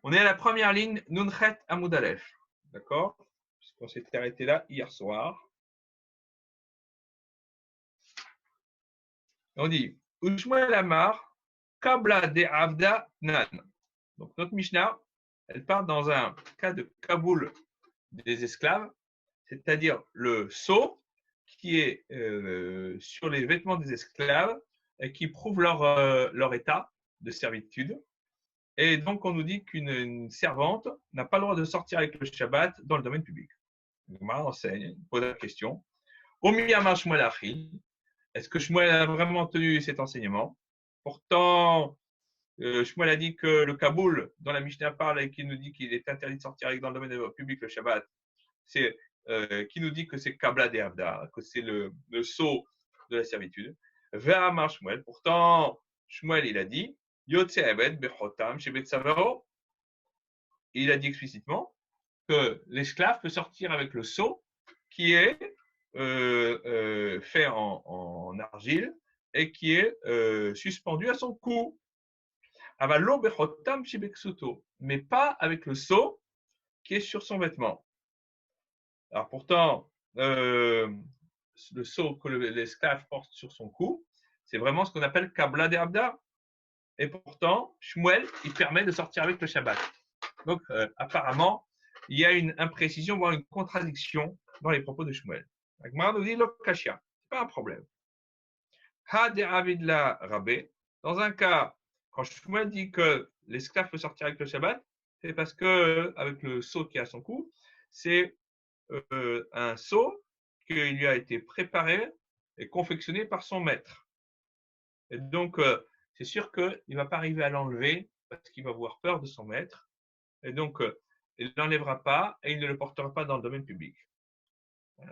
On est à la première ligne, Nunchet Amoud Aleph. D'accord? Puisqu'on s'est arrêté là hier soir. On dit Ushmuel Amar, Kabla de Avda Nan. Donc notre Mishnah, elle part dans un cas de Kaboul des esclaves, c'est-à-dire le sceau qui est sur les vêtements des esclaves et qui prouve leur état de servitude. Et donc, on nous dit qu'une servante n'a pas le droit de sortir avec le Shabbat dans le domaine public. Gemara enseigne, pose la question. Omiyama Shmuel Achi, est-ce que Shmuel a vraiment tenu cet enseignement? Pourtant, Shmuel a dit que le Kaboul, dont la Mishnah parle et qui nous dit qu'il est interdit de sortir avec dans le domaine public le Shabbat, c'est qui nous dit que c'est Kabla de Avda, que c'est le sceau de la servitude. Ve'amar Shmuel, pourtant, Shmuel, il a dit, Yotze Ebed Bechotam Shebet Savaro. Il a dit explicitement que l'esclave peut sortir avec le sceau qui est fait en argile et qui est suspendu à son cou. Avalo Bechotam Shebeksuto, mais pas avec le sceau qui est sur son vêtement. Alors pourtant, le sceau que l'esclave porte sur son cou, c'est vraiment ce qu'on appelle Kabla de Abda. Et pourtant, Shmuel, il permet de sortir avec le Shabbat. Donc, apparemment, il y a une imprécision, voire une contradiction dans les propos de Shmuel. Agmar nous dit Lokashia, c'est pas un problème. Ha de Avidla Rabé, dans un cas, quand Shmuel dit que l'esclave peut sortir avec le Shabbat, c'est parce que, avec le sceau qui est à son cou, c'est un sceau qui lui a été préparé et confectionné par son maître. Et donc, c'est sûr qu'il ne va pas arriver à l'enlever parce qu'il va avoir peur de son maître. Et donc, il ne l'enlèvera pas et il ne le portera pas dans le domaine public.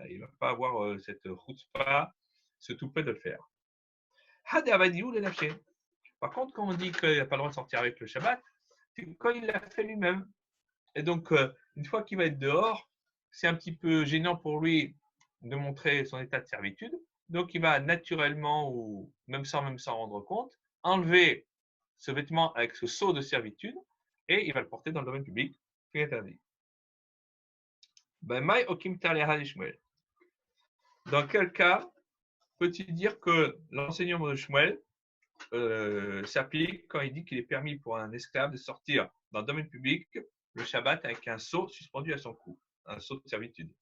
Il ne va pas avoir cette chutzpah, ce toupet de le faire. Par contre, quand on dit qu'il n'a pas le droit de sortir avec le Shabbat, c'est quand il l'a fait lui-même. Et donc, une fois qu'il va être dehors, c'est un petit peu gênant pour lui de montrer son état de servitude. Donc, il va naturellement, ou même sans s'en rendre compte, enlever ce vêtement avec ce sceau de servitude et il va le porter dans le domaine public, c'est interdit. Dans quel cas peut-il dire que l'enseignement de Shmuel s'applique quand il dit qu'il est permis pour un esclave de sortir dans le domaine public le Shabbat avec un sceau suspendu à son cou, un sceau de servitude.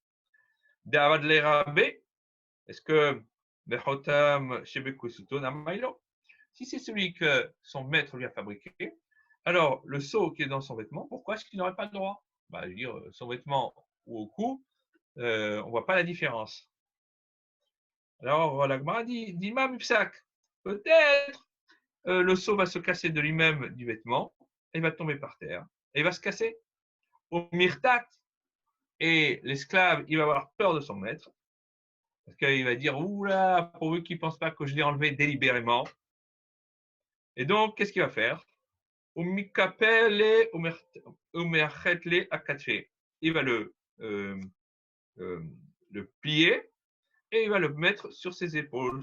Est-ce que si c'est celui que son maître lui a fabriqué, alors le sceau qui est dans son vêtement, pourquoi est-ce qu'il n'aurait pas le droit? Je veux dire, son vêtement ou au cou, on ne voit pas la différence. Alors, la Gemara dit, peut-être le sceau va se casser de lui-même du vêtement, et il va tomber par terre, et il va se casser. Au mirtat, et l'esclave, il va avoir peur de son maître, parce qu'il va dire, oula, pourvu qu'il ne pense pas que je l'ai enlevé délibérément. Et donc, qu'est-ce qu'il va faire? Il va le plier et il va le mettre sur ses épaules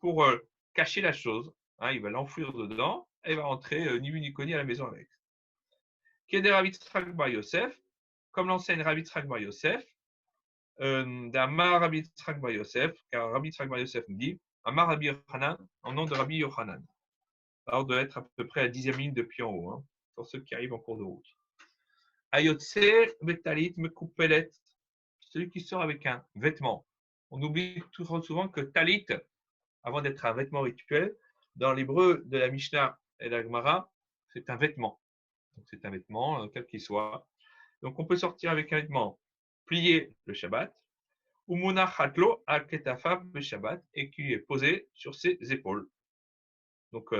pour cacher la chose. Hein, il va l'enfouir dedans et il va rentrer ni vu ni connu à la maison avec. Keder Rabbi Yitzchak bar Yosef, comme l'enseigne Rabbi Yitzchak bar Yosef, d'Amar Rabbi Yitzchak bar Yosef, car Rabbi Yitzchak bar Yosef me dit Amar Rabbi Yochanan, en nom de Rabbi Yochanan. Alors, on doit être à peu près à la 10e ligne depuis en haut, hein, pour ceux qui arrivent en cours de route. Ayotse betalit mekupelet, celui qui sort avec un vêtement. On oublie trop souvent que talit, avant d'être un vêtement rituel, dans l'hébreu de la Mishnah et de la Gemara, c'est un vêtement. Donc, c'est un vêtement, quel qu'il soit. Donc, on peut sortir avec un vêtement plié le Shabbat, ou monachatlo al ketafav le Shabbat, et qui lui est posé sur ses épaules. Donc,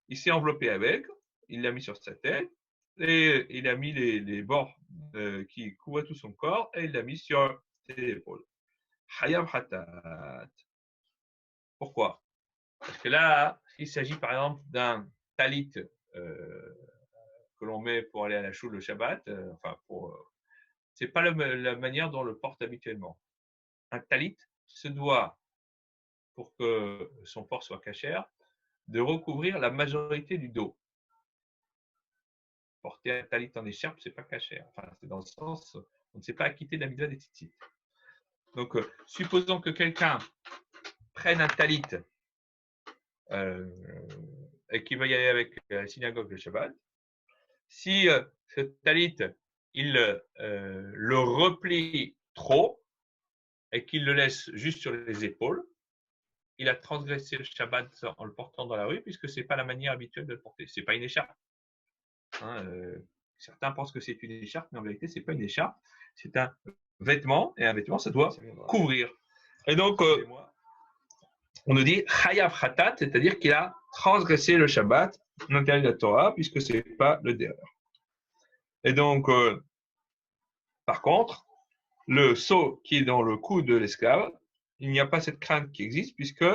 il s'est enveloppé avec, il l'a mis sur sa tête, et il a mis les bords qui couvraient tout son corps, et il l'a mis sur ses épaules. Hayab hatat. Pourquoi? Parce que là, il s'agit par exemple d'un talit que l'on met pour aller à la choule le Shabbat, c'est pas la manière dont on le porte habituellement. Un talit se doit, pour que son port soit cachère, de recouvrir la majorité du dos. porter un talit en écharpe, c'est pas caché. Enfin, c'est dans le sens, on ne s'est pas acquitté de la mitzvah des tzitzit. Donc, supposons que quelqu'un prenne un talit et qu'il va y aller avec la synagogue le Shabbat. Si ce talit, il le replie trop et qu'il le laisse juste sur les épaules, il a transgressé le Shabbat en le portant dans la rue, puisque ce n'est pas la manière habituelle de le porter. Ce n'est pas une écharpe. Hein, certains pensent que c'est une écharpe, mais en vérité, ce n'est pas une écharpe. C'est un vêtement, et un vêtement, ça doit couvrir. Et donc, on nous dit Chayav Khatat, c'est-à-dire qu'il a transgressé le Shabbat, l'interdit de la Torah, puisque ce n'est pas le derrière. Et donc, par contre, le seau qui est dans le cou de l'esclave, il n'y a pas cette crainte qui existe, puisque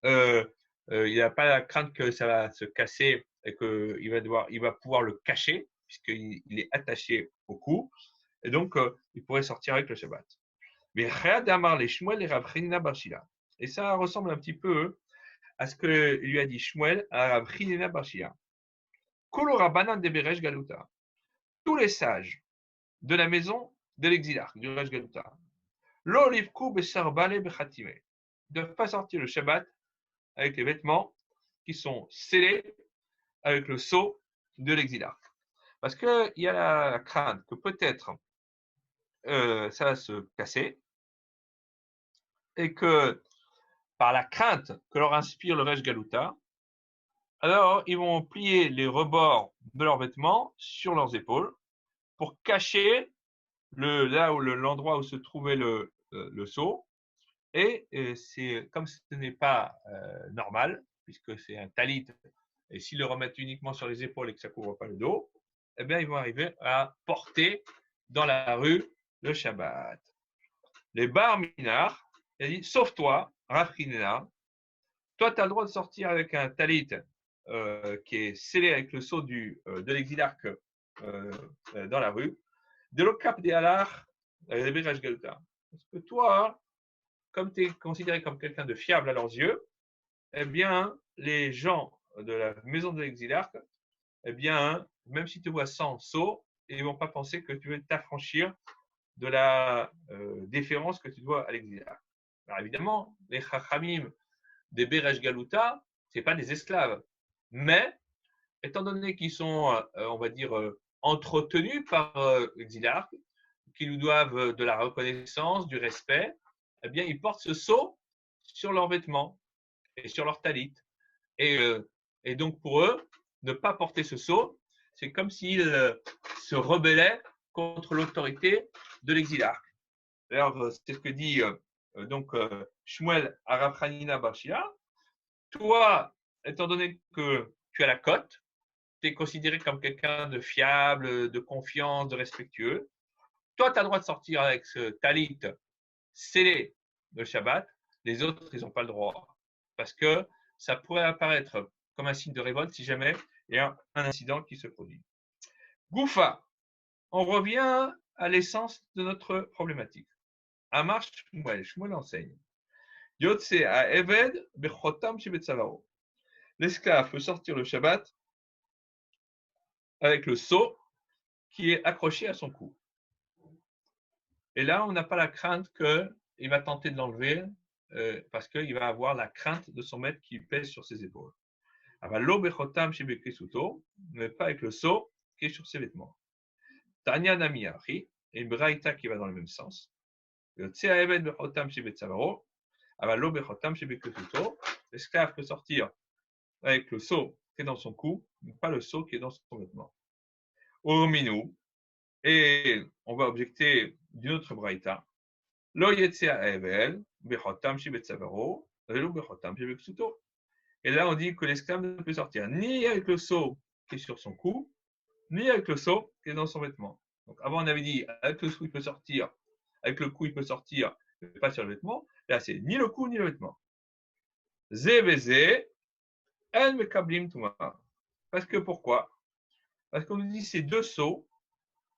il n'y a pas la crainte que ça va se casser et qu'il va pouvoir le cacher, puisqu'il est attaché au cou, et donc il pourrait sortir avec le Shabbat. Mais Damar les Shmuel et Rav Chinina bar Shila. Et ça ressemble un petit peu à ce que lui a dit Shmuel à Rav Chinina bar Shila. Kolo Rabbanan de Beresh Galuta. Tous les sages de la maison de l'exilarque, du Resh Galuta. Lo livku besarbale bechatime. Ils ne doivent pas sortir le Shabbat avec les vêtements qui sont scellés avec le sceau de l'exilarque. Parce qu'il y a la crainte que peut-être ça va se casser et que par la crainte que leur inspire le Resh Galuta, alors ils vont plier les rebords de leurs vêtements sur leurs épaules pour cacher l'endroit où se trouvait le sceau. Et c'est comme ce n'est pas normal, puisque c'est un talit, et s'ils le remettent uniquement sur les épaules et que ça ne couvre pas le dos, eh bien, ils vont arriver à porter dans la rue le Shabbat. Les bar minar, il a dit, sauf toi, Rav Chinina, toi, tu as le droit de sortir avec un talit qui est scellé avec le sceau de l'exilarque dans la rue, de l'okap de halach, de Beresh Galuta. Parce que toi, comme tu es considéré comme quelqu'un de fiable à leurs yeux, eh bien, les gens de la maison de l'exilarque, eh bien, même si tu vois sans sceau, ils ne vont pas penser que tu veux t'affranchir de la déférence que tu dois à l'exilarque. Alors évidemment, les chachamim des Beresh Galuta, ce n'est pas des esclaves. Mais, étant donné qu'ils sont, on va dire, entretenus par l'exilarque, qui nous doivent de la reconnaissance, du respect, eh bien, ils portent ce sceau sur leurs vêtements et sur leur talit. Et donc, pour eux, ne pas porter ce sceau, c'est comme s'ils se rebellaient contre l'autorité de l'exilarque. D'ailleurs, c'est ce que dit Shmuel à Rav Chinina bar Shila. Toi, étant donné que tu as la cote, tu es considéré comme quelqu'un de fiable, de confiance, de respectueux. Toi, tu as le droit de sortir avec ce talit scellé de Shabbat, les autres, ils n'ont pas le droit. Parce que ça pourrait apparaître comme un signe de révolte si jamais il y a un incident qui se produit. Goufa, on revient à l'essence de notre problématique. Amar Shmuel, Shmuel enseigne. Yotse a Eved bechotam shebetzavaro. L'esclave peut sortir le Shabbat avec le sceau qui est accroché à son cou. Et là, on n'a pas la crainte qu'il va tenter de l'enlever parce qu'il va avoir la crainte de son maître qui pèse sur ses épaules. Mais pas avec le sceau qui est sur ses vêtements. Tanya Namiyachi, et une braïta qui va dans le même sens. L'esclave peut sortir avec le sceau qui est dans son cou, mais pas le sceau qui est dans son vêtement. Minou, et on va objecter d'une autre braïta. Lo yetzea evel, bechotam shibetzavaro, velo bechotam shibeksuto. Et là, on dit que l'esclave ne peut sortir ni avec le sceau qui est sur son cou, ni avec le sceau qui est dans son vêtement. Donc, avant, on avait dit avec le sceau, il peut sortir, avec le cou, il peut sortir, mais pas sur le vêtement. Là, c'est ni le cou, ni le vêtement. Zé beze, en mekablim tuma. Parce que pourquoi? Parce qu'on nous dit ces deux sceaux,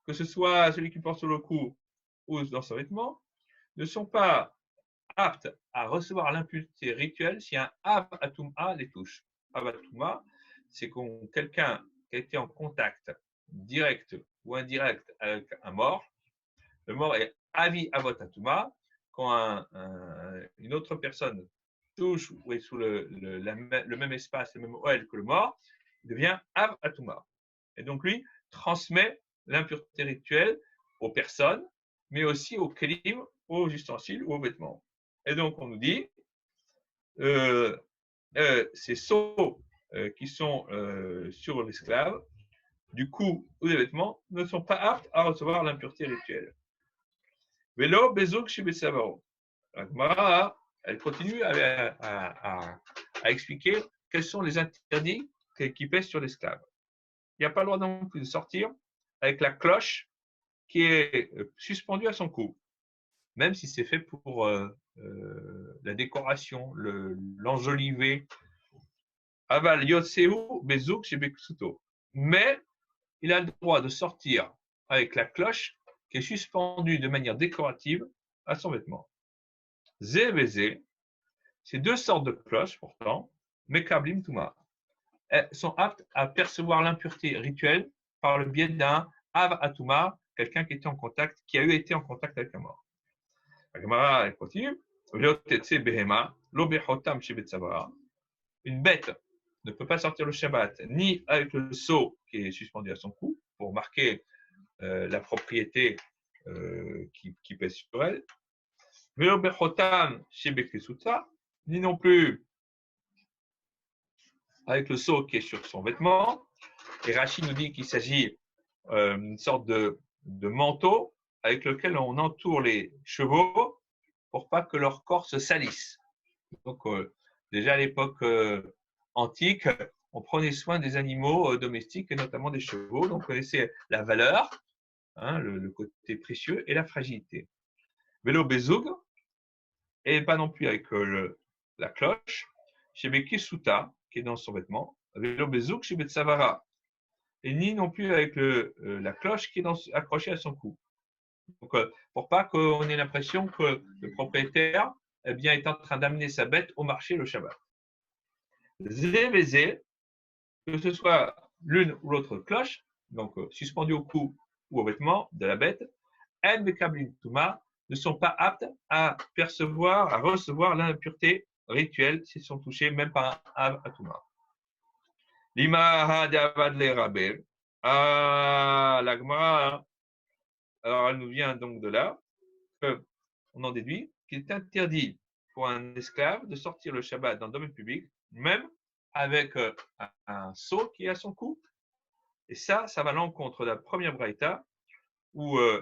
que ce soit celui qui porte sur le cou ou dans son vêtement, ne sont pas aptes à recevoir l'impureté rituelle si un Av Atuma les touche. Av Atuma, c'est quand quelqu'un qui a été en contact direct ou indirect avec un mort, le mort est avi avot atuma. Quand une autre personne touche ou est sous le même espace, le même oel que le mort, il devient av atuma. Et donc lui transmet l'impureté rituelle aux personnes, mais aussi aux kelim, aux ustensiles ou aux vêtements. Et donc on nous dit, ces sceaux qui sont sur l'esclave, du cou ou des vêtements, ne sont pas aptes à recevoir l'impureté rituelle. Velo bezouk shibetsavaro. La Gemara, elle continue à expliquer quels sont les interdits qui pèsent sur l'esclave. Il n'y a pas le droit non plus de sortir avec la cloche qui est suspendue à son cou, même si c'est fait pour la décoration, l'enjoliver. Aval yotseu bezouk shibetsuto. Mais il a le droit de sortir avec la cloche qui est suspendue de manière décorative à son vêtement. Zé bezé, ces deux sortes de cloches, pourtant, mekablim tuma, elles sont aptes à percevoir l'impureté rituelle par le biais d'un av atuma, quelqu'un qui a eu été en contact avec un mort. La Gemara, elle continue. Une bête ne peut pas sortir le Shabbat ni avec le sceau qui est suspendu à son cou pour marquer la propriété qui pèse sur elle. Ni non plus avec le sceau qui est sur son vêtement. Et Rachid nous dit qu'il s'agit d'une sorte de manteau avec lequel on entoure les chevaux pour pas que leur corps se salisse. Donc, déjà à l'époque antique, on prenait soin des animaux domestiques et notamment des chevaux. Donc, on connaissait la valeur, hein, le côté précieux et la fragilité. Vélo bezoug, et pas non plus avec la cloche, chez Bekisuta, qui est dans son vêtement, vélo bezoug chez Betsavara, et ni non plus avec la cloche qui est accrochée à son cou. Donc, pour pas qu'on ait l'impression que le propriétaire eh bien, est en train d'amener sa bête au marché le Shabbat. Zévézé, que ce soit l'une ou l'autre cloche, donc suspendue au cou ou au vêtement de la bête, ne sont pas aptes à percevoir, à recevoir l'impureté rituelle s'ils sont touchés même par un atuma. Lima ha'davad le rabbe. Ah, la Gemara, alors elle nous vient donc de là, on en déduit qu'il est interdit pour un esclave de sortir le Shabbat dans le domaine public, même avec un sceau qui est à son cou. Et ça va à l'encontre de la première braïta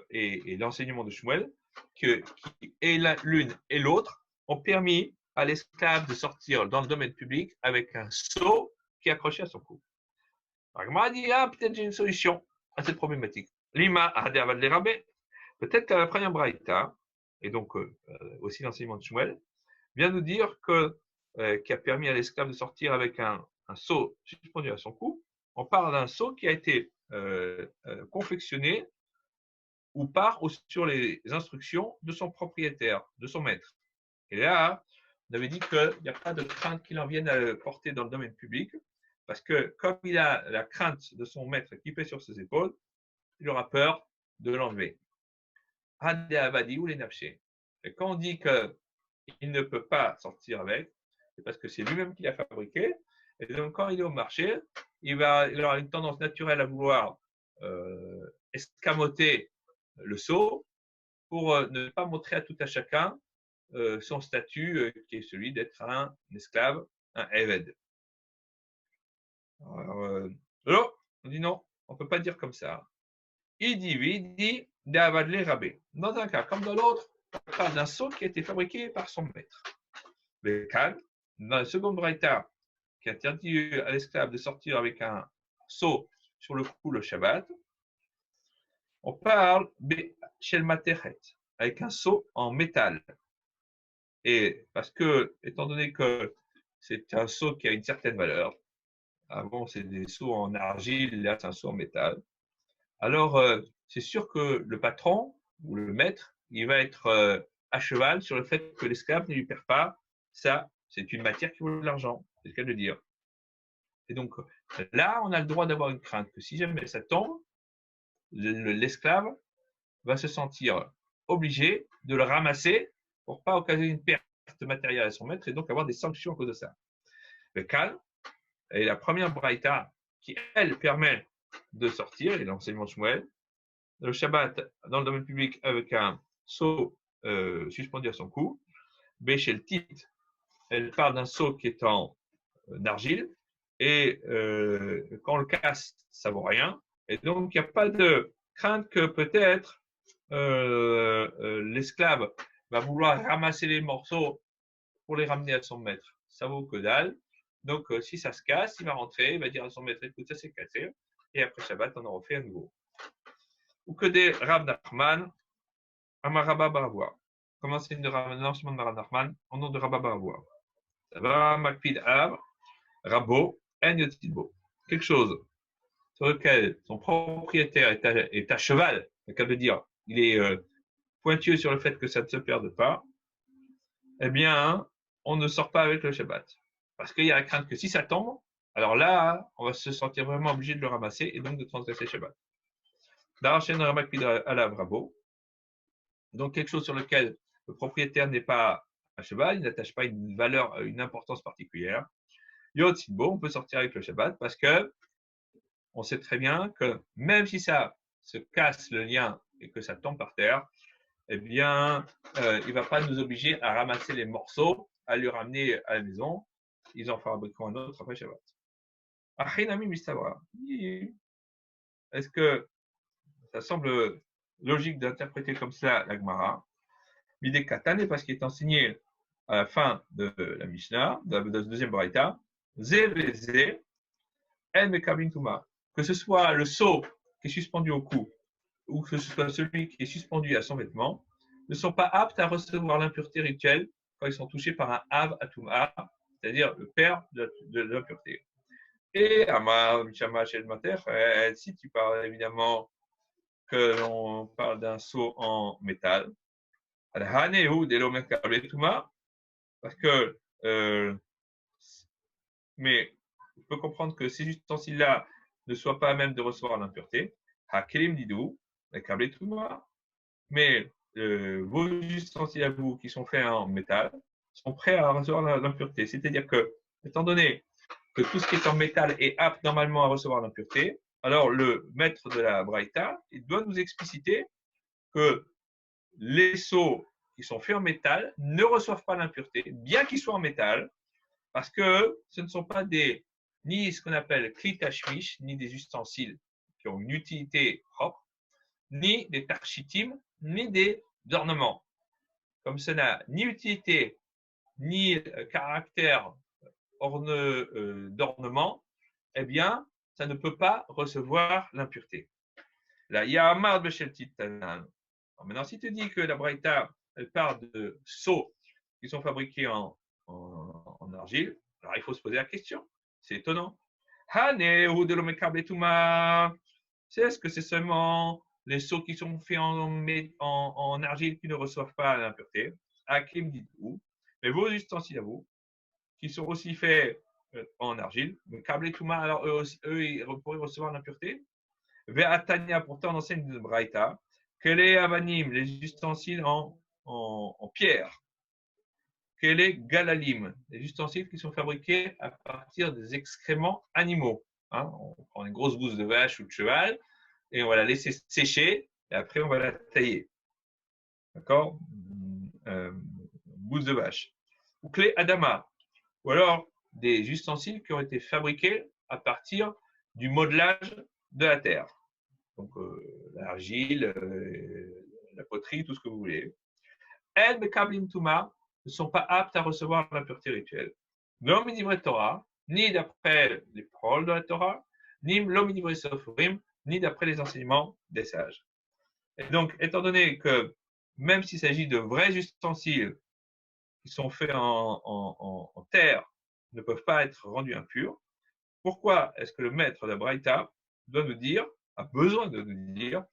et l'enseignement de Shmuel, qui et l'une et l'autre ont permis à l'esclave de sortir dans le domaine public avec un sceau qui est accroché à son cou. Agma dit, peut-être j'ai une solution à cette problématique. Lima Adavad le Rabbe, peut-être que la première braïta, et donc aussi l'enseignement de Shmuel, vient nous dire qui a permis à l'esclave de sortir avec un sceau suspendu à son cou. On parle d'un sceau qui a été confectionné ou par ou sur les instructions de son propriétaire, de son maître. Et là, on avait dit qu'il n'y a pas de crainte qu'il en vienne à le porter dans le domaine public, parce que comme il a la crainte de son maître qui pèse sur ses épaules, il aura peur de l'enlever. Hadé Abadi ou les napchés. Et quand on dit qu'il ne peut pas sortir avec, c'est parce que c'est lui-même qui l'a fabriqué. Et donc, quand il est au marché, il aura une tendance naturelle à vouloir escamoter le sceau pour ne pas montrer à tout à chacun son statut qui est celui d'être un esclave, un Eved. Alors, on dit non, on ne peut pas dire comme ça. Il dit d'Avadle Rabé. Dans un cas comme dans l'autre, on parle d'un sceau qui a été fabriqué par son maître. Mais calme, dans la seconde braïta, qui interdit à l'esclave de sortir avec un sceau sur le cou le Shabbat, on parle Shel Materet, avec un sceau en métal. Et parce que, étant donné que c'est un sceau qui a une certaine valeur, avant c'est des sceaux en argile, là c'est un sceau en métal, alors c'est sûr que le patron ou le maître, il va être à cheval sur le fait que l'esclave ne lui perd pas. Ça, c'est une matière qui vaut de l'argent, c'est le cas de dire. Et donc là, on a le droit d'avoir une crainte que si jamais ça tombe, l'esclave va se sentir obligé de le ramasser pour ne pas occasionner une perte matérielle à son maître et donc avoir des sanctions à cause de ça. Le Kal est la première braïta qui, elle, permet de sortir, et l'enseignement de Shmuel, le Shabbat dans le domaine public avec un seau suspendu à son cou. Béchel Tit, elle parle d'un seau qui est en argile, et quand on le casse, ça vaut rien. Et donc, il n'y a pas de crainte que peut-être l'esclave va vouloir ramasser les morceaux pour les ramener à son maître. Ça vaut que dalle. Donc, si ça se casse, il va rentrer, il va dire à son maître, écoute, ça s'est cassé. Et après Shabbat, on en refait à nouveau. Ou que des Rav Nachman, Amaraba Baravoua. Comment c'est une lancement de Rav Nachman au nom de Rabba Baravoua. Rabba Makpid Av, Rabo, En Yotilbo. Quelque chose sur lequel son propriétaire est à cheval, c'est qu'à dire, il est pointueux sur le fait que ça ne se perde pas, eh bien, on ne sort pas avec le Shabbat. Parce qu'il y a la crainte que si ça tombe, alors là, on va se sentir vraiment obligé de le ramasser et donc de transgresser le Shabbat. D'Archen Ramakpid Alav Rabo. Donc, quelque chose sur lequel le propriétaire n'est pas à cheval, il n'attache pas une valeur, une importance particulière. Yod Silbo, on peut sortir avec le Shabbat parce que on sait très bien que même si ça se casse le lien et que ça tombe par terre, eh bien, il ne va pas nous obliger à ramasser les morceaux, à le ramener à la maison. Ils en fabriqueront un autre après Shabbat. Achinami Mistavra. Est-ce que ça semble logique d'interpréter comme cela la Gemara? L'idée Katane, parce qu'il est enseigné à la fin de la Mishnah, de la deuxième Braïta, Zé, El Mekabin Tuma. Que ce soit le seau qui est suspendu au cou ou que ce soit celui qui est suspendu à son vêtement, ne sont pas aptes à recevoir l'impureté rituelle quand ils sont touchés par un Av Atuma, c'est-à-dire le père de l'impureté. Et Amar Mishama Shel Mater, si tu parles évidemment que l'on parle d'un seau en métal, parce que mais on peut comprendre que ces ustensiles-là ne soient pas à même de recevoir l'impureté. Hakelim didou, mais vos ustensiles à vous qui sont faits en métal sont prêts à recevoir l'impureté. C'est-à-dire que, étant donné que tout ce qui est en métal est apte normalement à recevoir l'impureté, alors le maître de la Braïta, il doit nous expliciter que les seaux qui sont faits en métal ne reçoivent pas l'impureté, bien qu'ils soient en métal, parce que ce ne sont pas ni ce qu'on appelle klitashmish, ni des ustensiles qui ont une utilité propre, ni des tarchitim, ni des ornements. Comme ça n'a ni utilité, ni caractère d'ornement, eh bien, ça ne peut pas recevoir l'impureté. Là, il y a Amar Beshel Titanan. Maintenant, si tu dis que la Braïta, elle parle de seaux qui sont fabriqués en argile, alors il faut se poser la question. C'est étonnant. Est-ce que c'est seulement les seaux qui sont faits en argile qui ne reçoivent pas l'impureté? Hakim dit où? Mais vos ustensiles à vous, qui sont aussi faits en argile, mais câblés tout mal, alors eux, ils pourraient recevoir l'impureté. Ve'atania, pourtant on enseigne de Braïta, que les avanim, les ustensiles en pierre, que les galalim, les ustensiles qui sont fabriqués à partir des excréments animaux. Hein, on prend une grosse bouse de vache ou de cheval et on va la laisser sécher et après on va la tailler. D'accord? Bouse de vache. Ou clé adama. Ou alors des ustensiles qui ont été fabriqués à partir du modelage de la terre. Donc l'argile, la poterie, tout ce que vous voulez. El Bekablim Touma ne sont pas aptes à recevoir l'impureté rituelle. L'omnivre Torah, ni d'après les paroles de la Torah, ni l'omnivre Sophrim, ni d'après les enseignements des sages. Et donc, étant donné que même s'il s'agit de vrais ustensiles qui sont faits en terre, ne peuvent pas être rendus impurs, pourquoi est-ce que le maître de la Braïta a besoin de nous dire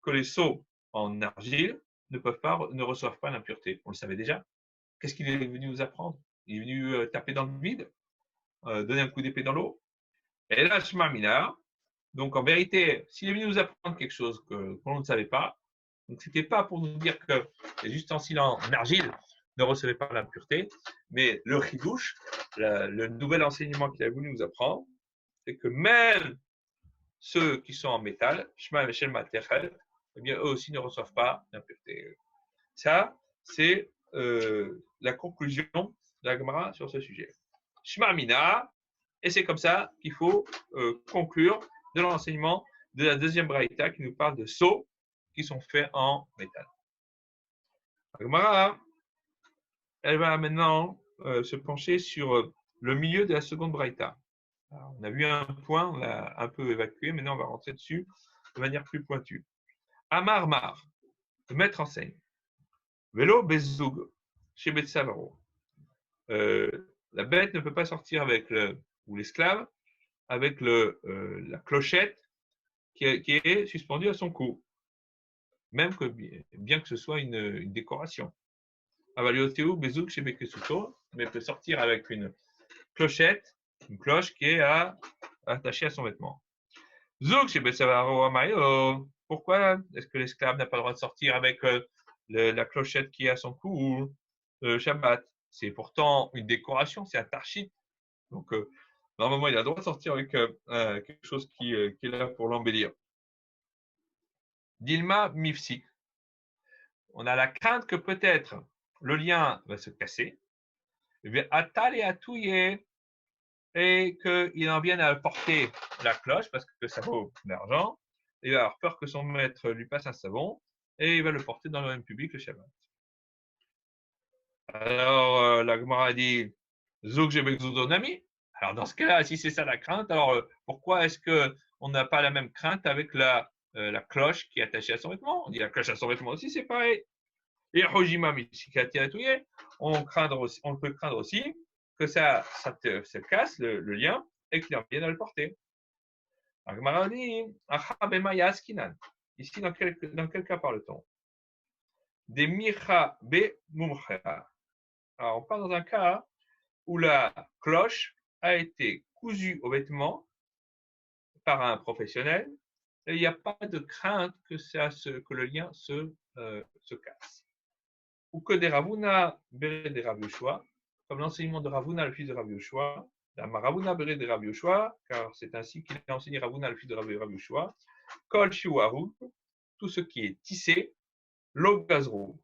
que les seaux en argile ne reçoivent pas l'impureté? On le savait déjà. Qu'est-ce qu'il est venu nous apprendre? Il est venu taper dans le vide, donner un coup d'épée dans l'eau. Et là, Shema Mina, Donc, en vérité, s'il est venu nous apprendre quelque chose qu'on ne savait pas, donc ce n'était pas pour nous dire que les ustensiles en argile ne recevaient pas l'impureté, mais le chidouche, le nouvel enseignement qu'il a voulu nous apprendre, c'est que même ceux qui sont en métal, Shema Shel Matechel, eh bien, eux aussi ne reçoivent pas l'impureté. Ça, c'est la conclusion de la Gemara sur ce sujet. Shema Mina, et c'est comme ça qu'il faut conclure de l'enseignement de la deuxième braïta qui nous parle de seaux qui sont faits en métal. La Gemara, elle va maintenant se pencher sur le milieu de la seconde braïta. Alors, on a vu un point, on l'a un peu évacué, maintenant on va rentrer dessus de manière plus pointue. Amar Mar, le maître enseigne. Vélo Bezoug, chez Betsavaro. La bête ne peut pas sortir avec ou l'esclave avec la clochette qui est suspendue à son cou, même que bien que ce soit une décoration. Avaliotéou Bezoug chez Bekesuto, mais peut sortir avec une clochette, une cloche qui est attachée à son vêtement. Zouk chez Betsavaro Amayo. Pourquoi est-ce que l'esclave n'a pas le droit de sortir avec la clochette qui est à son cou ou Shabbat? C'est pourtant une décoration, c'est un tarchit. Donc, normalement, il a le droit de sortir avec quelque chose qui est là pour l'embellir. Dilma Mifsik. On a la crainte que peut-être le lien va se casser. Atal et Atouye, et qu'il en vienne à porter la cloche parce que ça vaut de l'argent. Il va avoir peur que son maître lui passe un savon et il va le porter dans le même public le Shabbat. Alors, la Gemara dit Zouk Jebekzudonami. Alors, dans ce cas-là, si c'est ça la crainte, alors pourquoi est-ce qu'on n'a pas la même crainte avec la cloche qui est attachée à son vêtement? On dit la cloche à son vêtement aussi, c'est pareil. Et Hojima Michikati Atouye, on peut craindre aussi que ça se casse le lien et qu'il en vienne à le porter. La Gemara dit Achabema Yaskinan. Ici, dans quel cas parle-t-on? Des Micha Be Mumcha. Alors, on parle dans un cas où la cloche a été cousue au vêtement par un professionnel et il n'y a pas de crainte que le lien se casse. Ou que des Ravuna Bere des Rav Yoshua, comme l'enseignement de Ravuna, le fils de Rav Yoshua, la Ravuna Bere des Rav Yoshua, car c'est ainsi qu'il a enseigné Ravuna, le fils de Rav Yoshua, Kol Shiuaru, tout ce qui est tissé, Lo Gazrou.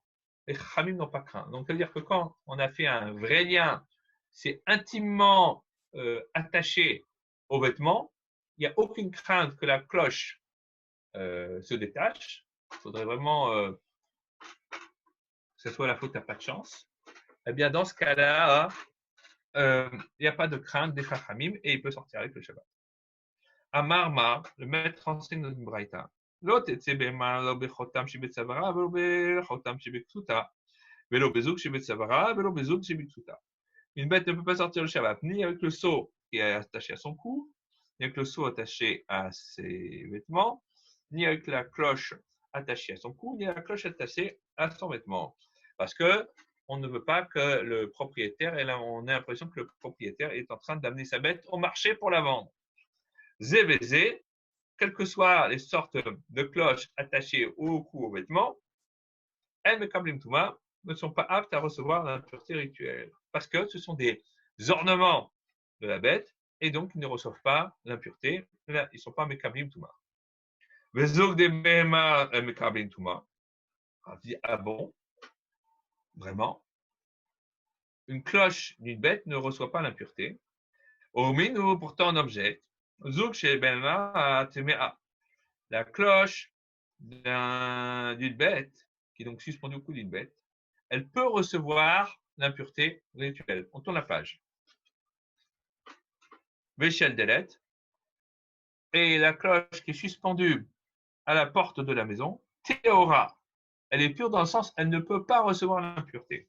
Les Khamim n'ont pas craint. Donc, c'est-à-dire que quand on a fait un vrai lien, c'est intimement attaché au vêtement, il n'y a aucune crainte que la cloche se détache. Il faudrait vraiment que ce soit la faute à pas de chance. Eh bien, dans ce cas-là, il n'y a pas de crainte des Khamim et il peut sortir avec le Shabbat. Amarma, le maître enseigne dans une braïta. L'autre est Tsebema, Bechotam, Shibetsavara, Bechotam, Shibetsuta. Vélo bezouk chez Betsavara, vélo bezouk chez Bitsuta. Une bête ne peut pas sortir le Shabbat ni avec le seau qui est attaché à son cou, ni avec le seau attaché à ses vêtements, ni avec la cloche attachée à son cou, ni avec la cloche attachée à son vêtement. Parce que on ne veut pas que le propriétaire, et là on a l'impression que le propriétaire est en train d'amener sa bête au marché pour la vendre. Zévézé, quelles que soient les sortes de cloches attachées au cou, aux vêtements, El Mekablim Touma, ne sont pas aptes à recevoir l'impureté rituelle parce que ce sont des ornements de la bête et donc ils ne reçoivent pas l'impureté. Ils ne sont pas Mekablim Touma. Vezog de Mehma Mekablim Touma. On dit ah bon, vraiment? Une cloche d'une bête ne reçoit pas l'impureté. Ominu pourtant un objet. Zog chez Benma Temea. La cloche d'une bête qui est donc suspendue au cou d'une bête, elle peut recevoir l'impureté rituelle. On tourne la page. Véchel Delet. Et la cloche qui est suspendue à la porte de la maison, Théora. Elle est pure dans le sens, elle ne peut pas recevoir l'impureté.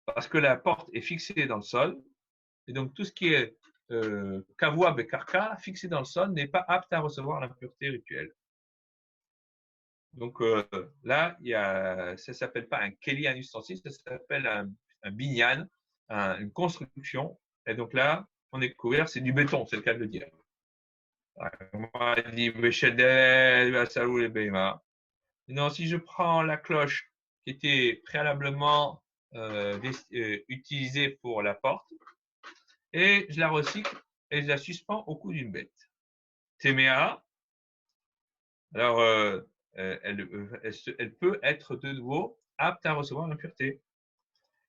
Parce que la porte est fixée dans le sol. Et donc tout ce qui est Kavua Bekarka, fixé dans le sol, n'est pas apte à recevoir l'impureté rituelle. Donc là, ça ne s'appelle pas un keli, un ustensile, ça s'appelle un binyan, une construction. Et donc là, on est couvert, c'est du béton, c'est le cas de le dire. On dit Béchedel, Vassalou les Beima. Non, si je prends la cloche qui était préalablement utilisée pour la porte et je la recycle et je la suspends au cou d'une bête. Téméa, alors elle peut être de nouveau apte à recevoir l'impureté.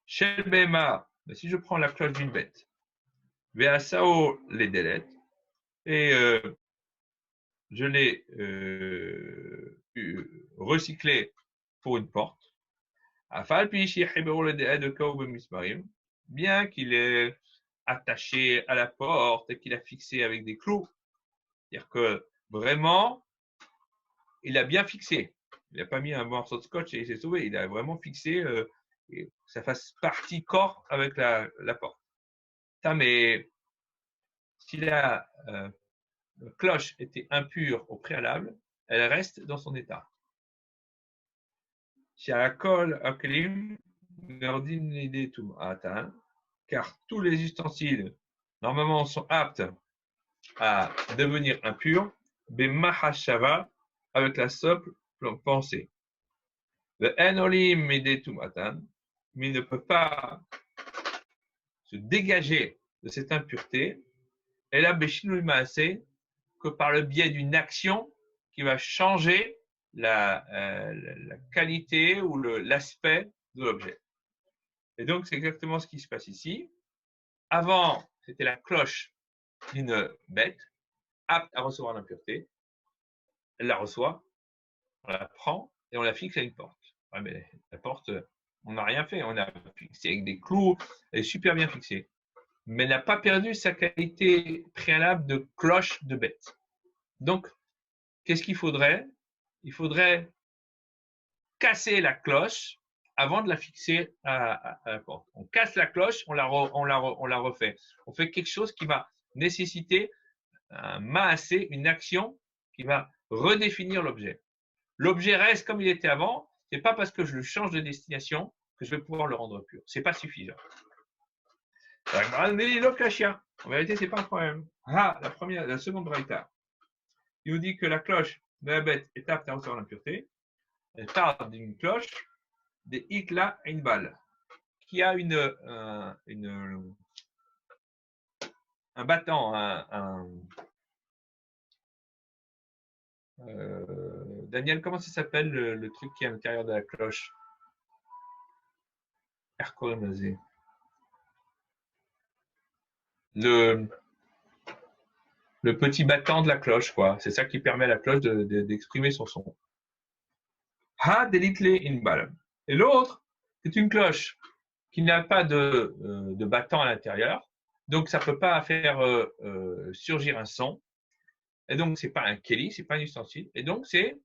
Chez le Bema, si je prends la cloche d'une bête, Veasao les délète et je l'ai recyclé pour une porte. Bien qu'il est attaché à la porte et qu'il a fixé avec des clous, c'est-à-dire que vraiment, il a bien fixé. Il n'a pas mis un morceau de scotch et il s'est sauvé. Il a vraiment fixé et que ça fasse partie corps avec la porte. Ça, mais si la cloche était impure au préalable, elle reste dans son état. Car tous les ustensiles, normalement, sont aptes à devenir impurs, bemahashava, avec la simple pensée. Le enolim atan, mais il ne peut pas se dégager de cette impureté, et là, que par le biais d'une action qui va changer la qualité ou l'aspect de l'objet. Et donc, c'est exactement ce qui se passe ici. Avant, c'était la cloche d'une bête apte à recevoir l'impureté. Elle la reçoit, on la prend et on la fixe à une porte. Ouais, mais la porte, on n'a rien fait. On a fixé avec des clous, elle est super bien fixée. Mais elle n'a pas perdu sa qualité préalable de cloche de bête. Donc, qu'est-ce qu'il faudrait? Il faudrait casser la cloche avant de la fixer à la porte. On casse la cloche, on la refait. On fait quelque chose qui va nécessiter un maassé, une action qui va redéfinir l'objet. L'objet reste comme il était avant. C'est pas parce que je le change de destination que je vais pouvoir le rendre pur. C'est pas suffisant. En vérité, c'est pas un problème. Ah, la seconde braïta. Il nous dit que la cloche de la bête est apte à recevoir l'impureté. Elle part d'une cloche des Ikla Einbal, qui a un battant, Daniel, comment ça s'appelle le truc qui est à l'intérieur de la cloche? Le petit battant de la cloche, quoi. C'est ça qui permet à la cloche d'exprimer son son. Ha delitle Inbal. Et l'autre, c'est une cloche qui n'a pas de battant à l'intérieur, donc ça ne peut pas faire surgir un son. Et donc, ce n'est pas un keli, ce n'est pas un ustensile. Et donc, c'est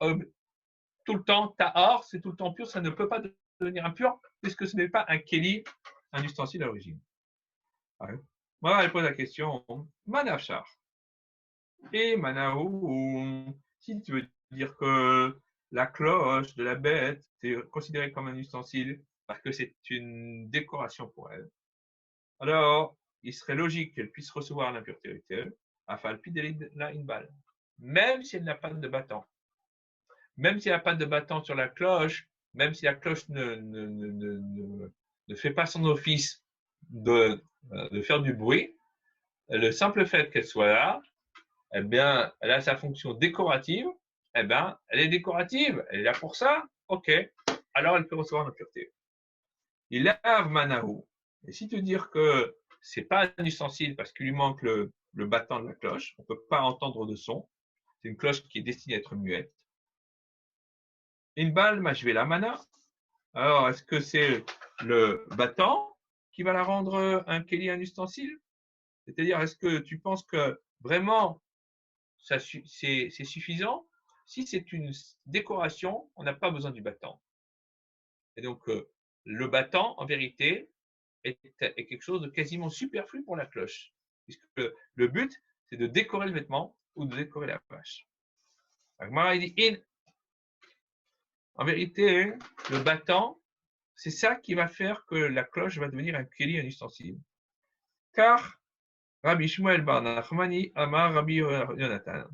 tout le temps tahor, c'est tout le temps pur, ça ne peut pas devenir impur, puisque ce n'est pas un keli, un ustensile à l'origine. Ouais. Voilà, elle pose la question, manafchar. Et manaou, si tu veux dire que la cloche de la bête est considérée comme un ustensile parce que c'est une décoration pour elle, alors il serait logique qu'elle puisse recevoir l'impureté rituelle afin de la inbal, même si elle n'a pas de battant. Même s'il n'y a pas de battant sur la cloche, même si la cloche ne fait pas son office de faire du bruit, le simple fait qu'elle soit là, eh bien, elle a sa fonction décorative, eh bien, elle est décorative, elle est là pour ça, ok, alors elle peut recevoir l'impureté. Il lave manahu. Et si tu dis que c'est pas un ustensile parce qu'il lui manque le battant de la cloche, on ne peut pas entendre de son, c'est une cloche qui est destinée à être muette. Une balle, je vais la mana. Alors, est-ce que c'est le battant qui va la rendre un keli, un ustensile? C'est-à-dire, est-ce que tu penses que vraiment c'est suffisant? Si c'est une décoration, on n'a pas besoin du battant. Et donc, le battant, en vérité, est quelque chose de quasiment superflu pour la cloche. Puisque le but, c'est de décorer le vêtement ou de décorer la vache. Il dit, en vérité, le battant, c'est ça qui va faire que la cloche va devenir un keli, un ustensile. Car Rabbi Shmuel bar Nachmani Amar Rabbi Yonatan.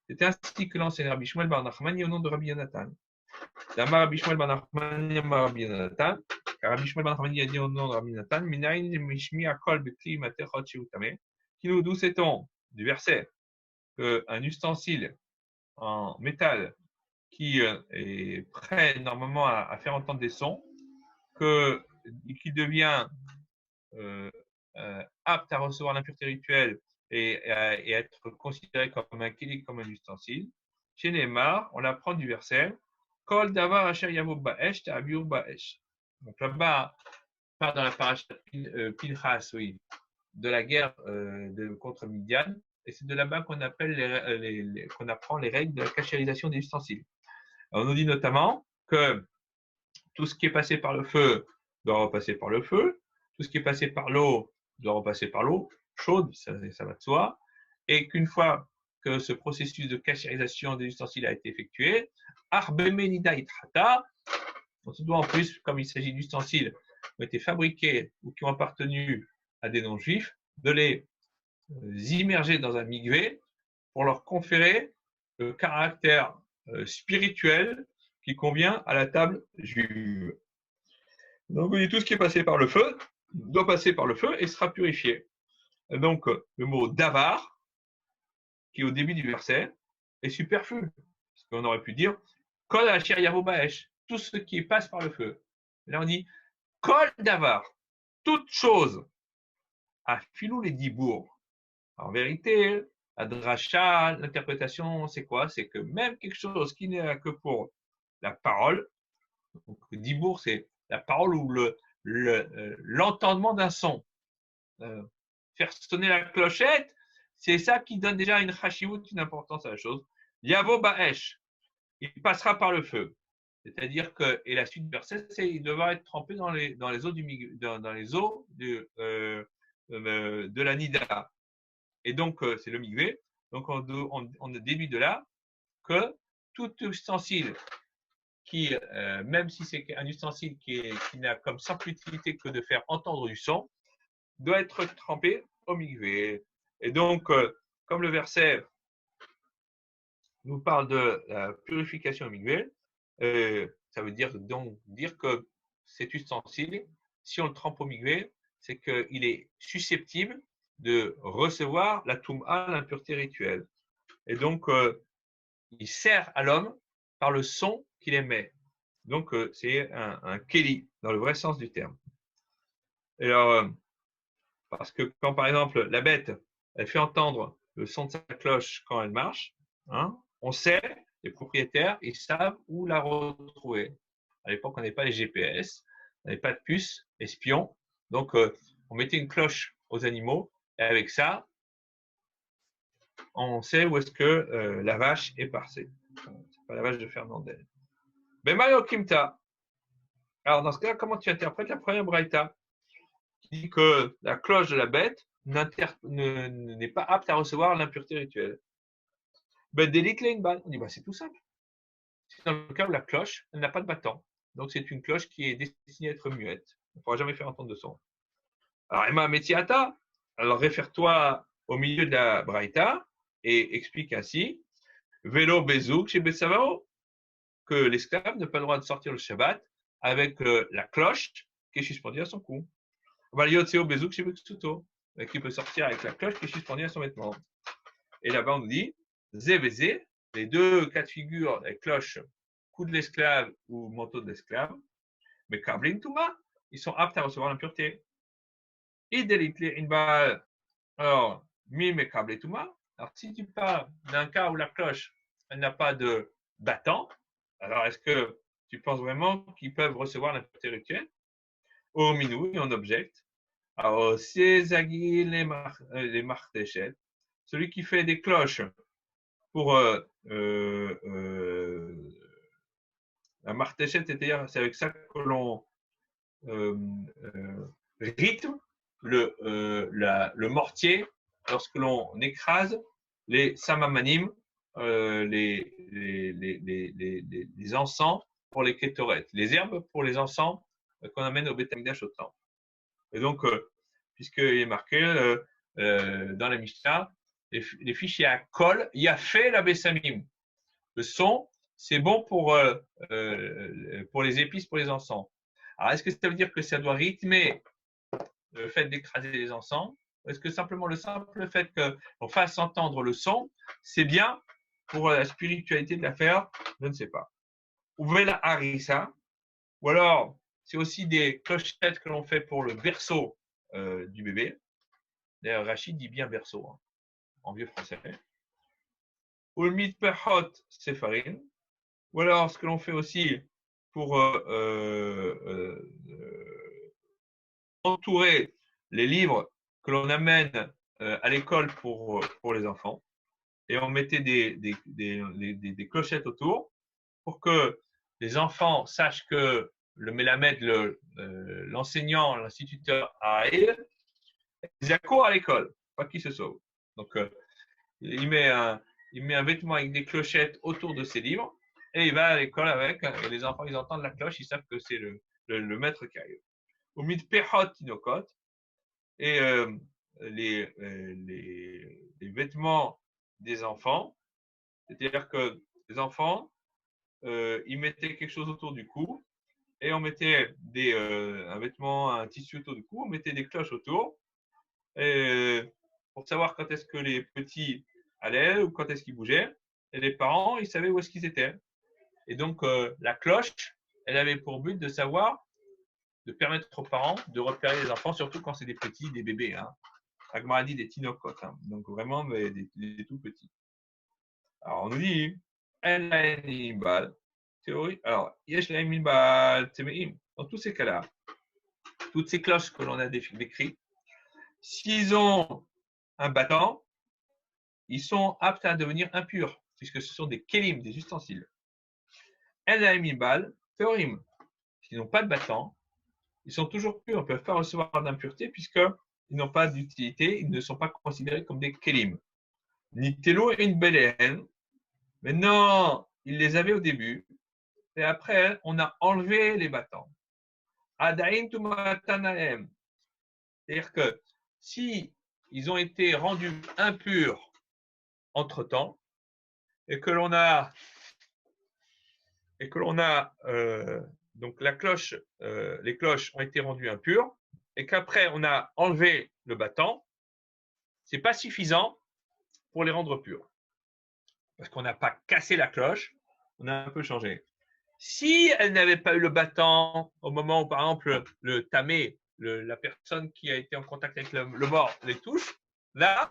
C'est ainsi que l'enseigne Rabbi Shmuel bar Nachmani au nom de Rabbi Yonatan. Amar Rabbi Shmuel bar Nachmani Amar Rabbi Yonatan. Car Rabbi Shmuel bar Nachmani a dit au nom de Rabbi Yonatan, Minayin mishmi akol bekli matechot sheutame. Qui nous d'où sait-on du verset qu'un ustensile en métal qui est prêt normalement à faire entendre des sons, qui devient apte à recevoir l'impureté rituelle et être considéré comme un keli, comme un ustensile. Chez Neymar, on apprend du verset Kol davar asher yavo ba'esh ta'aviu ba'esh. Donc là-bas, part dans la paracha Pinchas, oui, de la guerre contre Midian, et c'est de là-bas qu'on appelle qu'on apprend les règles de la cachérisation des ustensiles. Alors, on nous dit notamment que tout ce qui est passé par le feu doit repasser par le feu, tout ce qui est passé par l'eau doit repasser par l'eau chaude, ça va de soi, et qu'une fois que ce processus de cachérisation des ustensiles a été effectué, Arbemenida itrata, on se doit en plus, comme il s'agit d'ustensiles qui ont été fabriqués ou qui ont appartenu à des non-juifs, de les immerger dans un migvé pour leur conférer le caractère spirituel qui convient à la table juive. Donc, oui, tout ce qui est passé par le feu doit passer par le feu et sera purifié. Donc, le mot davar, qui est au début du verset, est superflu. Parce qu'on aurait pu dire kol asher yavo ba'esh, tout ce qui passe par le feu. Et là, on dit kol davar, toute chose, à filou les dibourgs. En vérité, la dracha, l'interprétation, c'est quoi? C'est que même quelque chose qui n'est que pour la parole, donc dibourg, c'est la parole ou l'entendement d'un son. Faire sonner la clochette, c'est ça qui donne déjà une chashivut, une importance à la chose. Yavo ba'esh, il passera par le feu. C'est-à-dire que, et la suite du verset, c'est il devra être trempé dans les eaux de la Nida. Et donc, c'est le migvé. Donc, on déduit de là que tout ustensile qui, même si c'est un ustensile qui n'a comme simple utilité que de faire entendre du son, doit être trempé au migvé. Et donc, comme le verset nous parle de la purification au migvé, ça veut dire donc dire que cet ustensile, si on le trempe au migvé, c'est qu'il est susceptible de recevoir la toum'a, l'impureté rituelle. Et donc, il sert à l'homme par le son qu'il émet. Donc, c'est un keli, dans le vrai sens du terme. Et alors, parce que quand, par exemple, la bête, elle fait entendre le son de sa cloche quand elle marche, hein, on sait, les propriétaires, ils savent où la retrouver. À l'époque, on n'avait pas les GPS, on n'avait pas de puces, espions. Donc, on mettait une cloche aux animaux, et avec ça, on sait où est-ce que la vache est passée. C'est pas la vache de Fernandel. Ben Mario Kimta. Alors, dans ce cas, comment tu interprètes la première braïta qui dit que la cloche de la bête n'est pas apte à recevoir l'impureté rituelle? Ben, d'élite une on dit, ben, c'est tout simple. C'est dans le cas où la cloche, elle n'a pas de battant. Donc, c'est une cloche qui est destinée à être muette. On ne pourra jamais faire entendre de son. Alors, Emma Metiata, alors réfère-toi au milieu de la braïta et explique ainsi Vélo Bezouk chez Betsavao, que l'esclave n'a pas le droit de sortir le Shabbat avec la cloche qui est suspendue à son cou. Valiotseo Bezouk chez Betsuto, qui peut sortir avec la cloche qui est suspendue à son vêtement. Et là-bas, on nous dit Zé, les deux cas de figure, la cloche, cou de l'esclave ou manteau de l'esclave, mais Kablin Touma, ils sont aptes à recevoir l'impureté. Idélitli Inbal, alors, Mim et Kablin Touma, alors si tu parles d'un cas où la cloche, elle n'a pas de battant, alors est-ce que tu penses vraiment qu'ils peuvent recevoir l'impureté rituelle? Au minou, on objecte. Alors, c'est Zagil les martéchettes, celui qui fait des cloches pour la martéchette, c'est-à-dire c'est avec ça que l'on rythme le mortier lorsque l'on écrase les samamanim, les encens pour les kétorettes, les herbes pour les encens qu'on amène au Beth Amikdash au temple. Et donc, puisqu'il est marqué dans la Mishnah, les fichiers à col, il y a fait la bessamim. Le son, c'est bon pour les épices, pour les encens. Alors, est-ce que ça veut dire que ça doit rythmer le fait d'écraser les encens? Ou est-ce que simplement le simple fait qu'on fasse entendre le son, c'est bien pour la spiritualité de l'affaire? Je ne sais pas. Ou la harissa, ou alors c'est aussi des clochettes que l'on fait pour le berceau du bébé. D'ailleurs, Rachid dit bien berceau, hein, en vieux français. Ou le mitpehot, c'est farine. Ou alors ce que l'on fait aussi pour entourer les livres que l'on amène à l'école pour les enfants. Et on mettait des clochettes autour pour que les enfants sachent que le mélamède, l'enseignant, l'instituteur a ils accourent à l'école, pas qu'ils se sauvent. Donc, il met un vêtement avec des clochettes autour de ses livres et il va à l'école avec. Et les enfants, ils entendent la cloche, ils savent que c'est le maître qui arrive. Au milieu de Pehot Tinokot, et les vêtements des enfants, c'est-à-dire que les enfants, ils mettaient quelque chose autour du cou et on mettait un vêtement, un tissu autour du cou, on mettait des cloches autour et, pour savoir quand est-ce que les petits allaient ou quand est-ce qu'ils bougeaient. Et les parents, ils savaient où est-ce qu'ils étaient. Et donc, la cloche, elle avait pour but de savoir, de permettre aux parents de repérer les enfants, surtout quand c'est des petits, des bébés. Hein. Agmar a dit des tinocotes, hein. Donc vraiment des tout petits. Alors, on nous dit, théorie. Alors, dans tous ces cas-là, toutes ces cloches que l'on a décrites, s'ils ont un battant, ils sont aptes à devenir impurs, puisque ce sont des kélim, des ustensiles. Théorim, s'ils n'ont pas de battant, ils sont toujours purs, ils ne peuvent pas recevoir d'impureté, puisqu'ils n'ont pas d'utilité, ils ne sont pas considérés comme des kélim. Ni telo et une belen. Maintenant, ils les avaient au début, et après, on a enlevé les battants. Adain tumatanaem. C'est-à-dire que si ils ont été rendus impurs entre-temps, et que l'on a donc la cloche, les cloches ont été rendues impures, et qu'après on a enlevé le battant, c'est pas suffisant pour les rendre purs, parce qu'on n'a pas cassé la cloche, on a un peu changé. Si elle n'avait pas eu le battant au moment où, par exemple, le tamé, la personne qui a été en contact avec le mort, les touche, là,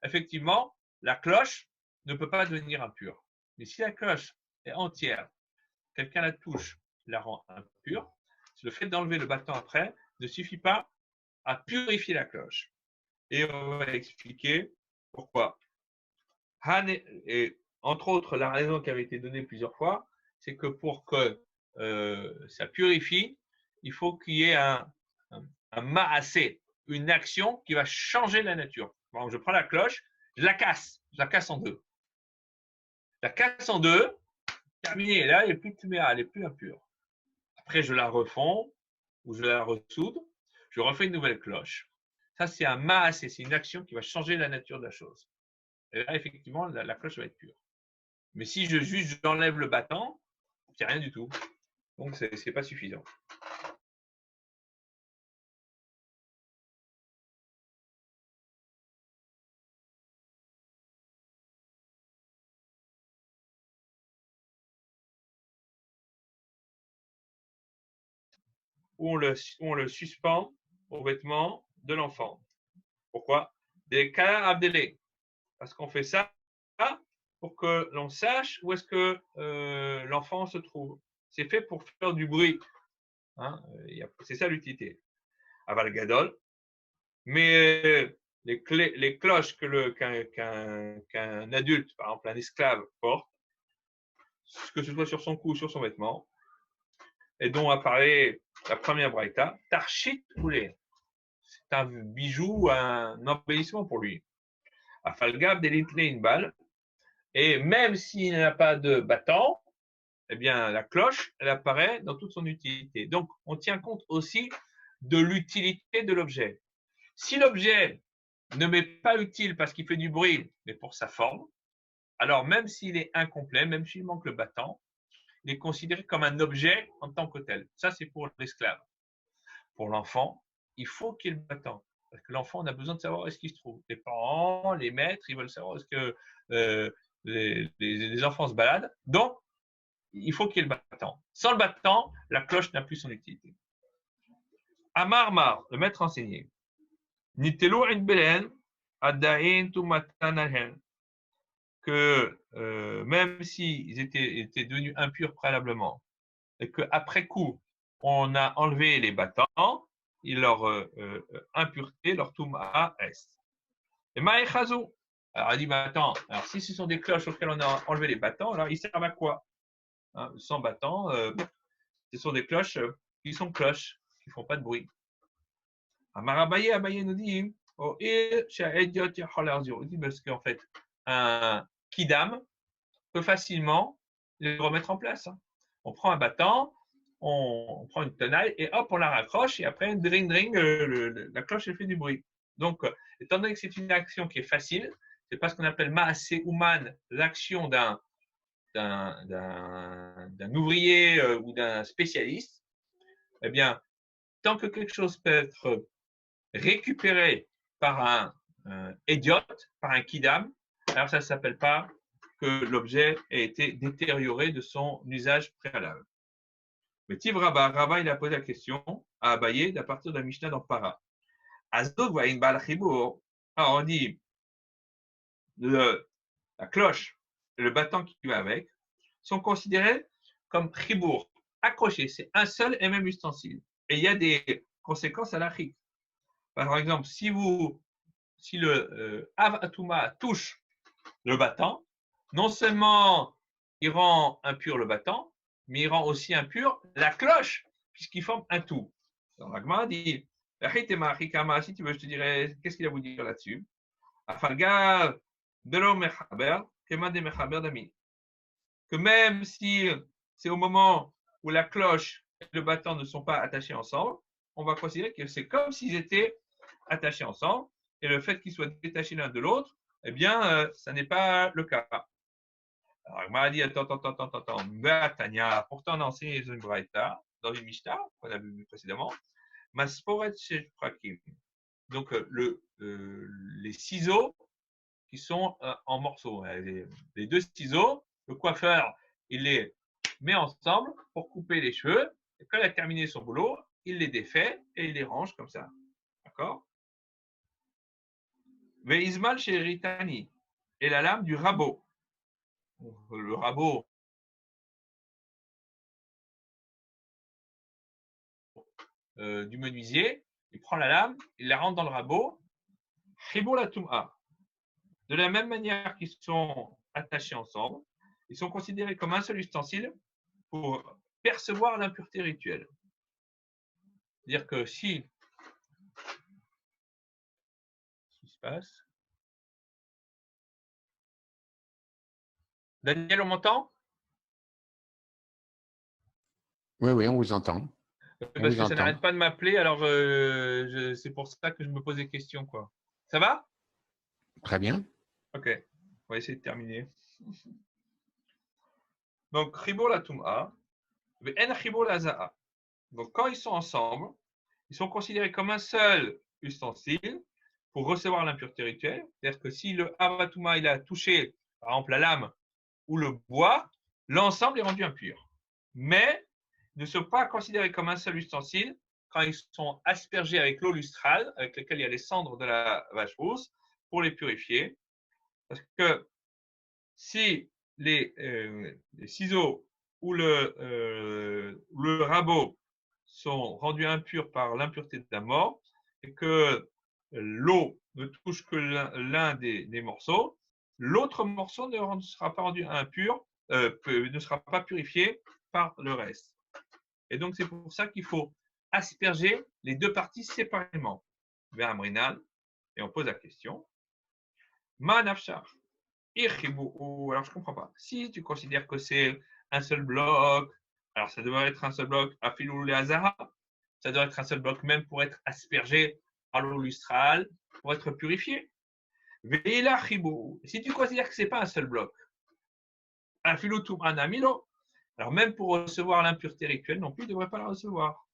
effectivement, la cloche ne peut pas devenir impure. Mais si la cloche est entière, quelqu'un la touche, la rend impure, le fait d'enlever le battant après ne suffit pas à purifier la cloche. Et on va expliquer pourquoi. Et entre autres, la raison qui avait été donnée plusieurs fois, c'est que pour que ça purifie, il faut qu'il y ait un ma'asé, une action qui va changer la nature. Bon, je prends la cloche, je la casse en deux. Je la casse en deux, terminé, là, elle n'est plus tméa, elle n'est plus impure. Après, je la refonds ou je la ressoude, je refais une nouvelle cloche. Ça, c'est un ma'asé, c'est une action qui va changer la nature de la chose. Et là, effectivement, la cloche va être pure. Mais si j'enlève le battant, c'est rien du tout. Donc, c'est pas suffisant. Ou on le suspend aux vêtements de l'enfant. Pourquoi? Des cas abdélés. Parce qu'on fait ça pour que l'on sache où est-ce que l'enfant se trouve. C'est fait pour faire du bruit. Hein, c'est ça l'utilité. Aval gadol. Mais les cloches qu'un adulte, par exemple un esclave, porte, que ce soit sur son cou ou sur son vêtement, et dont a parlé la première braïta, Tarchit Oulé. C'est un bijou, un embellissement pour lui. Afalgab d'Elitle une balle. Et même s'il n'a pas de battant, eh bien, la cloche, elle apparaît dans toute son utilité. Donc, on tient compte aussi de l'utilité de l'objet. Si l'objet ne m'est pas utile parce qu'il fait du bruit, mais pour sa forme, alors même s'il est incomplet, même s'il manque le battant, il est considéré comme un objet en tant que tel. Ça, c'est pour l'esclave. Pour l'enfant, il faut qu'il y ait le battant. Parce que l'enfant, on a besoin de savoir où est-ce qu'il se trouve. Les parents, les maîtres, ils veulent savoir où est-ce que les enfants se baladent. Donc, il faut qu'il y ait le battant. Sans le battant, la cloche n'a plus son utilité. Amar Mar, le maître enseigné. Nitelu in belen, adain tu matan alhen. Que même s'ils étaient devenus impurs préalablement, et qu'après coup, on a enlevé les battants, et leur impureté, leur touma reste. Et maïchazou. Alors, elle dit, mais attends, alors si ce sont des cloches auxquelles on a enlevé les battants, alors ils servent à quoi? Hein, sans battants, ce sont des cloches qui sont cloches, qui ne font pas de bruit. Abaye nous dit, oh, il dit parce qu'en fait, un kidam peut facilement le remettre en place. Hein. On prend un battant, on prend une tenaille et hop, on la raccroche et après, dring, dring, la cloche, elle fait du bruit. Donc, étant donné que c'est une action qui est facile, c'est pas ce qu'on appelle maasé ouman, l'action d'un ouvrier ou d'un spécialiste, eh bien, tant que quelque chose peut être récupéré par un idiote, par un kidam, alors ça ne s'appelle pas que l'objet a été détérioré de son usage préalable. Mais Tiv Rabba, il a posé la question à Abaye à partir de la Mishnah dans Para. Alors on dit la cloche et le battant qui va avec sont considérés comme chibour, accrochés. C'est un seul et même ustensile. Et il y a des conséquences à la chik. Par exemple, si le Av Atuma touche le battant, non seulement il rend impur le battant, mais il rend aussi impur la cloche, puisqu'ils forment un tout. Alors, l'Agma dit, si tu veux, je te dirais, qu'est-ce qu'il a voulu dire là-dessus? Que même si c'est au moment où la cloche et le battant ne sont pas attachés ensemble, on va considérer que c'est comme s'ils étaient attachés ensemble, et le fait qu'ils soient détachés l'un de l'autre, eh bien, ça n'est pas le cas. Alors, il m'a dit, attends, pourtant on a enseigné une braïta, dans une Mishnah, qu'on a vu précédemment, Masporet Shefrakim. Donc, les ciseaux qui sont en morceaux. Les deux ciseaux, le coiffeur, il les met ensemble pour couper les cheveux, et quand il a terminé son boulot, il les défait et il les range comme ça. D'accord? Veizmal chez Ritani, et la lame du rabot. Le rabot, du menuisier, il prend la lame, il la rentre dans le rabot, de la même manière qu'ils sont attachés ensemble, ils sont considérés comme un seul ustensile pour percevoir l'impureté rituelle. C'est-à-dire que si ce qui se passe, Daniel, on m'entend? Oui, oui, on vous entend. Parce que ça n'arrête pas de m'appeler, alors c'est pour ça que je me pose des questions, quoi. Ça va? Très bien. Ok, on va essayer de terminer. Donc, Chibur la Tum'a, En Chibur la Za'a. Donc, quand ils sont ensemble, ils sont considérés comme un seul ustensile pour recevoir l'impureté rituelle. C'est-à-dire que si le Avatuma il a touché, par exemple, la lame ou le bois, l'ensemble est rendu impur. Mais ils ne sont pas considérés comme un seul ustensile quand ils sont aspergés avec l'eau lustrale, avec laquelle il y a les cendres de la vache rousse, pour les purifier. Parce que si les ciseaux ou le rabot sont rendus impurs par l'impureté de la mort et que l'eau ne touche que l'un des morceaux, l'autre morceau ne sera pas rendu impur, ne sera pas purifié par le reste. Et donc, c'est pour ça qu'il faut asperger les deux parties séparément. Alors, on pose la question. Ma nafshar. Alors, je ne comprends pas. Si tu considères que c'est un seul bloc, alors ça devrait être un seul bloc à filou les Hazara. Ça doit être un seul bloc même pour être aspergé par l'eau lustrale pour être purifié. Veila chibou. Si tu considères que ce n'est pas un seul bloc, un filoutum anamilo, alors même pour recevoir l'impureté rituelle non plus, il ne devrait pas la recevoir.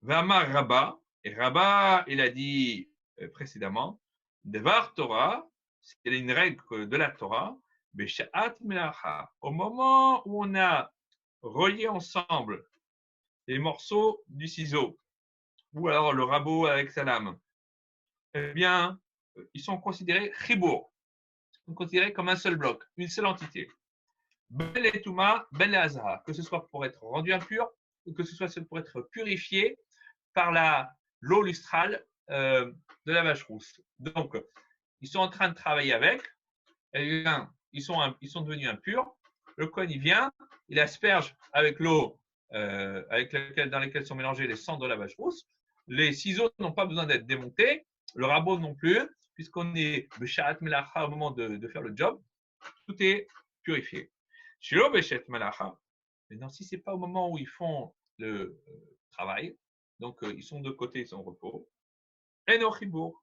Vamar Rabba, et Rabba, il a dit précédemment, Devar Torah, c'est une règle de la Torah, Beshaat Melacha. Au moment où on a relié ensemble les morceaux du ciseau, ou alors le rabot avec sa lame, eh bien, ils sont considérés chibour, ils sont considérés comme un seul bloc, une seule entité. Ben et Touma, ben et Azara, que ce soit pour être rendu impur, ou que ce soit pour être purifié par l'eau lustrale de la vache rousse. Donc, ils sont en train de travailler avec, et bien, ils sont devenus impurs. Le Kohen, il vient, il asperge avec l'eau dans laquelle sont mélangés les cendres de la vache rousse. Les ciseaux n'ont pas besoin d'être démontés, le rabot non plus, puisqu'on est Beshaat Melacha au moment de faire le job, tout est purifié. Shilo Beshet Melacha. Maintenant, si ce n'est pas au moment où ils font le travail, donc ils sont de côté, ils sont en repos, Eno Chibour.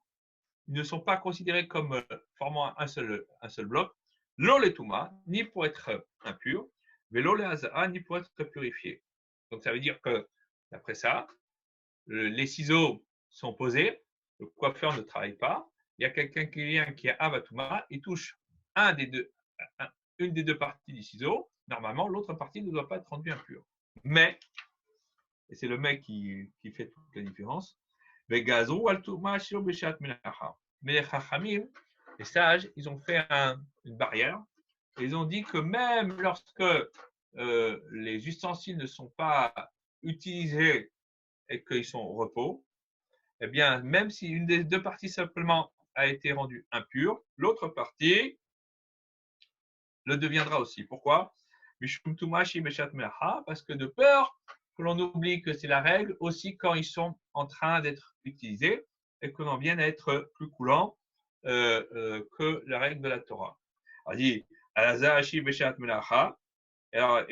Ils ne sont pas considérés comme formant un seul bloc, l'eau les Touma, ni pour être impur, mais l'eau les Hazaa, ni pour être purifié. Donc ça veut dire que, d'après ça, les ciseaux sont posés, le coiffeur ne travaille pas, il y a quelqu'un qui vient qui a Avatouma, il touche une des deux parties du ciseau, normalement l'autre partie ne doit pas être rendue impure. Mais, et c'est le mec qui fait toute la différence, mais les Chachamim, les sages, ils ont fait une barrière. Et ils ont dit que même lorsque les ustensiles ne sont pas utilisés et qu'ils sont au repos, eh bien, même si une des deux parties simplement a été rendue impure, l'autre partie le deviendra aussi. Pourquoi? Parce que de peur que l'on oublie que c'est la règle aussi quand ils sont en train d'être utilisés et que l'on vienne à être plus coulant que la règle de la Torah. On dit et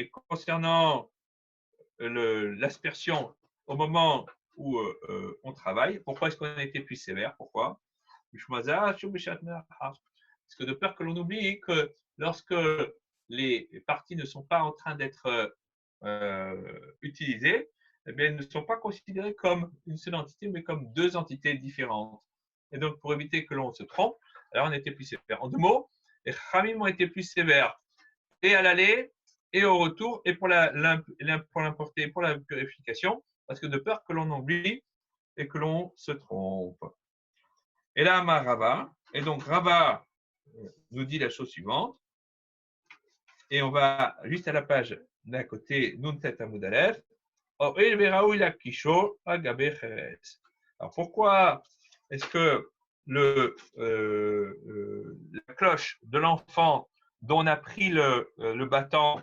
concernant l'aspersion au moment où on travaille, pourquoi est-ce qu'on a été plus sévère? Pourquoi? Parce que de peur que l'on oublie que lorsque les parties ne sont pas en train d'être utilisées, eh bien, elles ne sont pas considérées comme une seule entité, mais comme deux entités différentes. Et donc, pour éviter que l'on se trompe, alors on était plus sévère. En deux mots, les Khamim ont été plus sévères et à l'aller et au retour, et pour l'importer, pour la purification, parce que de peur que l'on oublie et que l'on se trompe. Et là, ma Rava, et donc Rava nous dit la chose suivante, et on va juste à la page d'à côté, Nuntet Amud Aleph, alors pourquoi est-ce que la cloche de l'enfant dont on a pris le battant,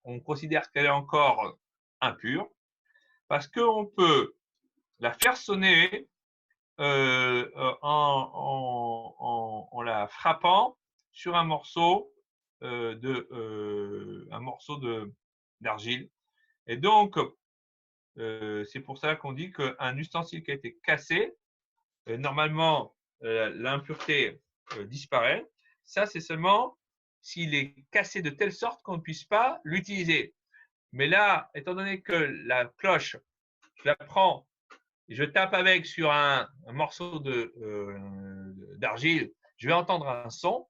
on considère qu'elle est encore impure? Parce qu'on peut la faire sonner en la frappant sur un morceau d'argile. Et donc, c'est pour ça qu'on dit qu'un ustensile qui a été cassé, normalement, l'impureté disparaît. Ça, c'est seulement s'il est cassé de telle sorte qu'on ne puisse pas l'utiliser. Mais là, étant donné que la cloche, je la prends, je tape avec sur un morceau d'argile, je vais entendre un son,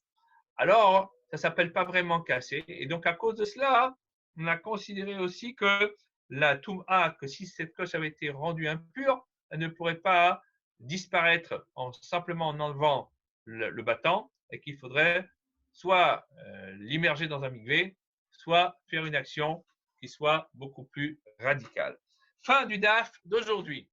alors ça ne s'appelle pas vraiment cassé. Et donc, à cause de cela, on a considéré aussi que la Toum'a, que si cette cloche avait été rendue impure, elle ne pourrait pas disparaître simplement en enlevant le battant, et qu'il faudrait soit l'immerger dans un mikvé, soit faire une action qui soit beaucoup plus radicale. Fin du DAF d'aujourd'hui.